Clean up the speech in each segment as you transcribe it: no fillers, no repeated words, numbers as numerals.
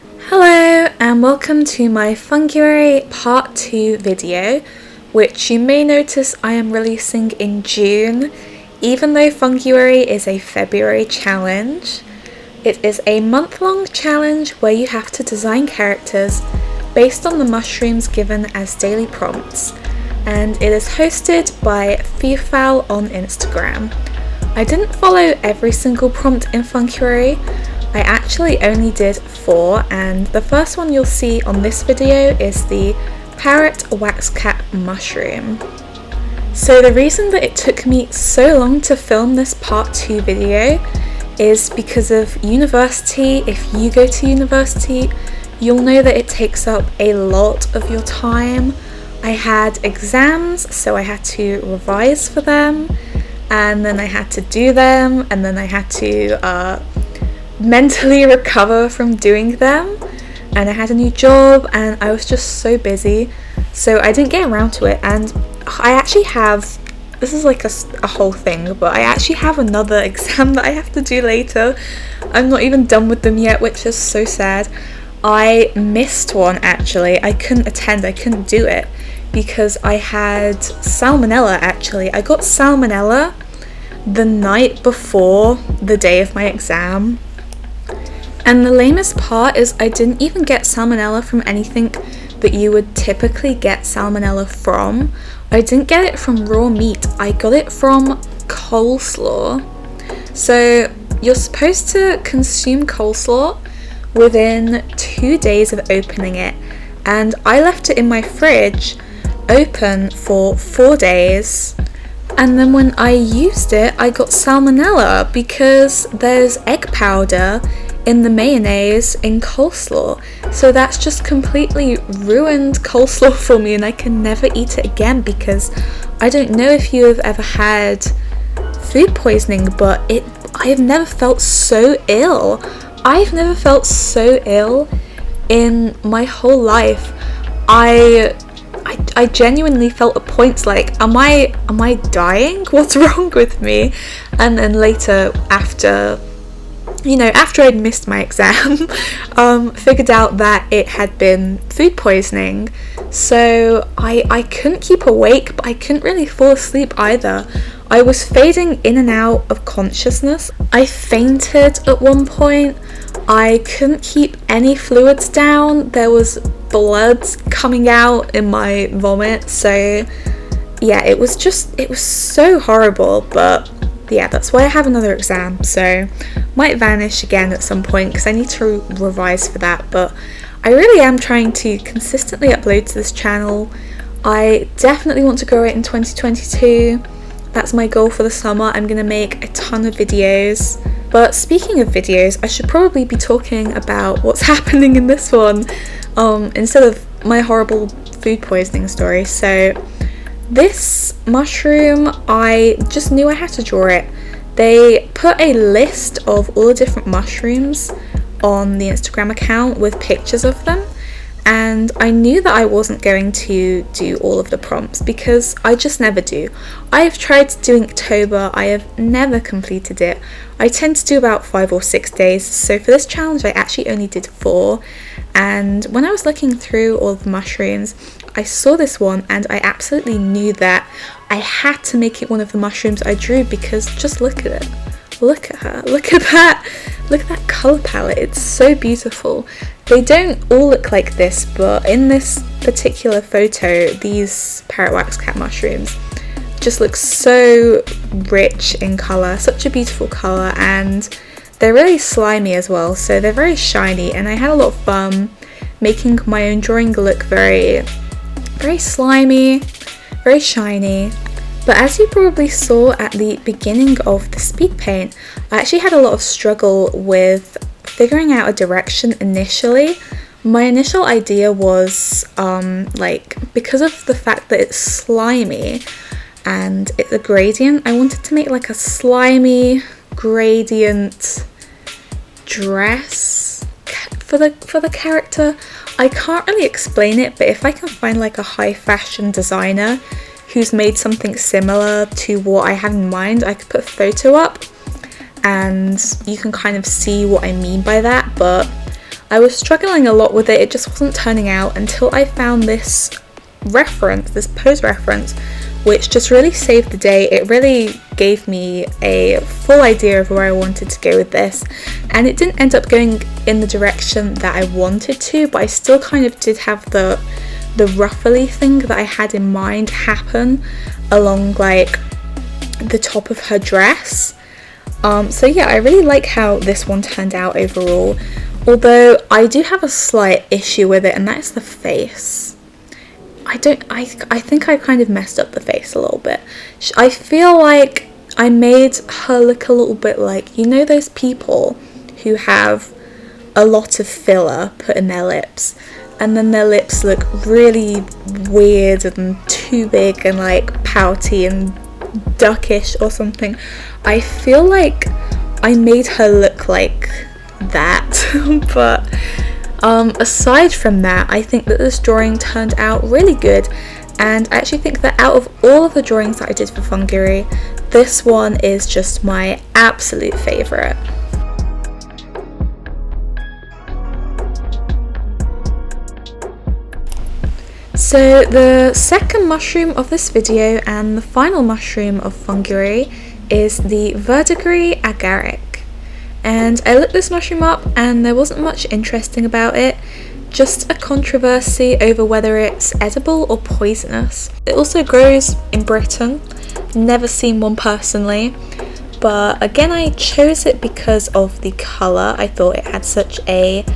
Hello and welcome to my Funguary part 2 video, which you may notice I am releasing in June, even though Funguary is a February challenge. It is a month-long challenge where you have to design characters based on the mushrooms given as daily prompts, and it is hosted by Feefal on Instagram. I didn't follow every single prompt in Funguary. I actually only did 4, and the first one you'll see on this video is the Parrot Waxcap mushroom. So the reason that it took me so long to film this part 2 video is because of university. If you go to university, you'll know that it takes up a lot of your time. I had exams, so I had to revise for them, and then I had to do them, and then I had to mentally recover from doing them, and I had a new job and I was just so busy, so I didn't get around to it. And I actually have, this is like a whole thing, but I actually have another exam that I have to do later. I'm not even done with them yet, which is so sad. I missed one actually. I couldn't attend, I couldn't do it because I had salmonella. Actually, I got salmonella the night before the day of my exam. And the lamest part is I didn't even get salmonella from anything that you would typically get salmonella from. I didn't get it from raw meat, I got it from coleslaw. So you're supposed to consume coleslaw within 2 days of opening it, and I left it in my fridge open for 4 days. And then when I used it, I got salmonella because there's egg powder in the mayonnaise in coleslaw. So that's just completely ruined coleslaw for me, and I can never eat it again because I don't know if you have ever had food poisoning, but I have never felt so ill. I've never felt so ill in my whole life. I genuinely felt at points like, am I dying? What's wrong with me? And then later, after I'd missed my exam, figured out that it had been food poisoning. So I couldn't keep awake, but I couldn't really fall asleep either. I was fading in and out of consciousness. I fainted at one point. I couldn't keep any fluids down. There was blood coming out in my vomit. So yeah, it was so horrible. But yeah, that's why I have another exam, so might vanish again at some point because I need to revise for that. But I really am trying to consistently upload to this channel. I definitely want to grow it in 2022. That's my goal for the summer. I'm going to make a ton of videos. But speaking of videos, I should probably be talking about what's happening in this one instead of my horrible food poisoning story. So this mushroom, I just knew I had to draw it. They put a list of all the different mushrooms on the Instagram account with pictures of them, and I knew that I wasn't going to do all of the prompts because I just never do. I have tried doing October, I have never completed it. I tend to do about 5 or 6 days, so for this challenge I actually only did 4. And when I was looking through all the mushrooms, I saw this one and I absolutely knew that I had to make it one of the mushrooms I drew because just look at it. Look at her. Look at that. Look at that colour palette. It's so beautiful. They don't all look like this, but in this particular photo, these Parrot Waxcap mushrooms just look so rich in colour. Such a beautiful colour, and they're really slimy as well, so they're very shiny, and I had a lot of fun making my own drawing look very slimy, very shiny. But as you probably saw at the beginning of the speed paint, I actually had a lot of struggle with figuring out a direction initially. My initial idea was because of the fact that it's slimy and it's a gradient, I wanted to make like a slimy gradient dress for the character. I can't really explain it, but if I can find like a high fashion designer who's made something similar to what I have in mind, I could put a photo up and you can kind of see what I mean by that. But I was struggling a lot with it. It just wasn't turning out until I found this reference, this pose reference, which just really saved the day. It really gave me a full idea of where I wanted to go with this, and it didn't end up going in the direction that I wanted to, but I still kind of did have the ruffly thing that I had in mind happen along like the top of her dress. So yeah, I really like how this one turned out overall, although I do have a slight issue with it, and that is the face. I think I kind of messed up the face a little bit. I feel like I made her look a little bit like, you know, those people who have a lot of filler put in their lips, and then their lips look really weird and too big and like pouty and duckish or something. I feel like I made her look like that. But aside from that, I think that this drawing turned out really good, and I actually think that out of all of the drawings that I did for Funguary, this one is just my absolute favourite. So the second mushroom of this video and the final mushroom of Funguary is the Verdigris agaric. And I looked this mushroom up and there wasn't much interesting about it, just a controversy over whether it's edible or poisonous. It also grows in Britain, never seen one personally, but again I chose it because of the colour. I thought it had such a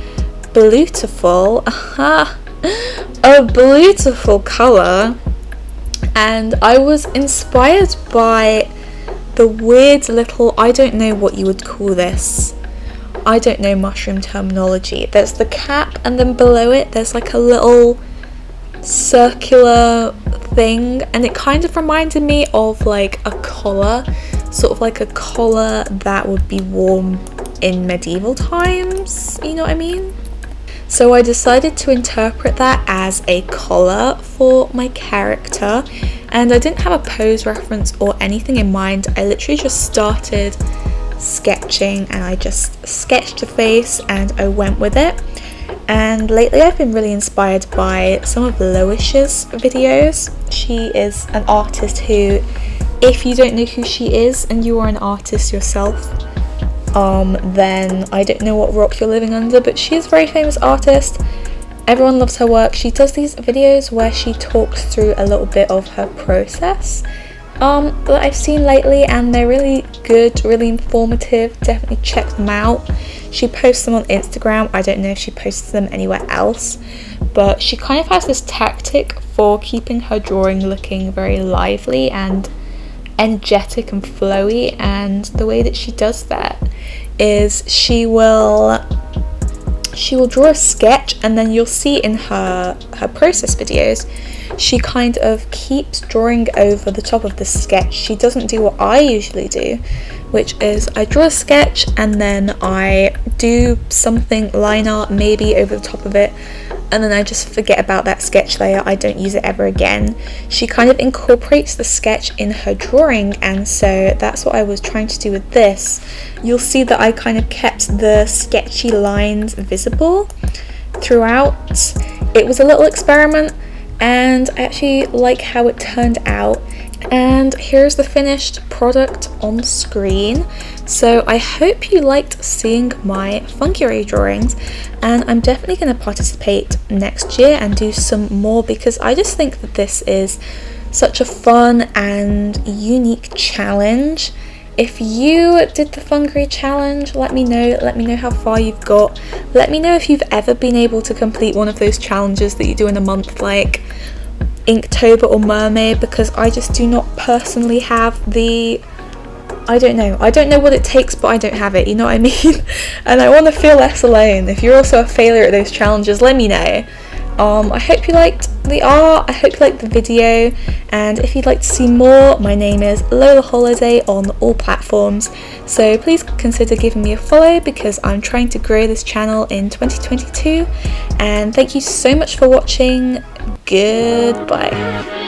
beautiful colour, and I was inspired by the weird little, I don't know what you would call this, I don't know mushroom terminology. There's the cap, and then below it there's like a little circular thing, and it kind of reminded me of like a collar, sort of like a collar that would be worn in medieval times, you know what I mean? So I decided to interpret that as a collar for my character, and I didn't have a pose reference or anything in mind. I literally just started sketching and I just sketched a face and I went with it. And lately I've been really inspired by some of Lois's videos. She is an artist who, if you don't know who she is and you are an artist yourself, then I don't know what rock you're living under, but she is a very famous artist. Everyone loves her work. She does these videos where she talks through a little bit of her process that I've seen lately, and they're really good, really informative. Definitely check them out. She posts them on Instagram. I don't know if she posts them anywhere else, but she kind of has this tactic for keeping her drawing looking very lively and energetic and flowy, and the way that she does that is she will draw a sketch, and then you'll see in her process videos she kind of keeps drawing over the top of the sketch. She doesn't do what I usually do, which is I draw a sketch and then I do something line art maybe over the top of it, and then I just forget about that sketch layer. I don't use it ever again. She kind of incorporates the sketch in her drawing, and so that's what I was trying to do with this. You'll see that I kind of kept the sketchy lines visible throughout. It was a little experiment, and I actually like how it turned out. And here's the finished product on screen. So I hope you liked seeing my Funguary drawings, and I'm definitely going to participate next year and do some more, because I just think that this is such a fun and unique challenge. If you did the Funguary challenge, let me know how far you've got. Let me know if you've ever been able to complete one of those challenges that you do in a month, like Inktober or Mermaid, because I just do not personally have the, I don't know what it takes, but I don't have it, you know what I mean? And I want to feel less alone. If you're also a failure at those challenges, let me know. I hope you liked the art, I hope you liked the video, and if you'd like to see more, my name is Lola Holliday on all platforms, so please consider giving me a follow, because I'm trying to grow this channel in 2022, and thank you so much for watching. Goodbye.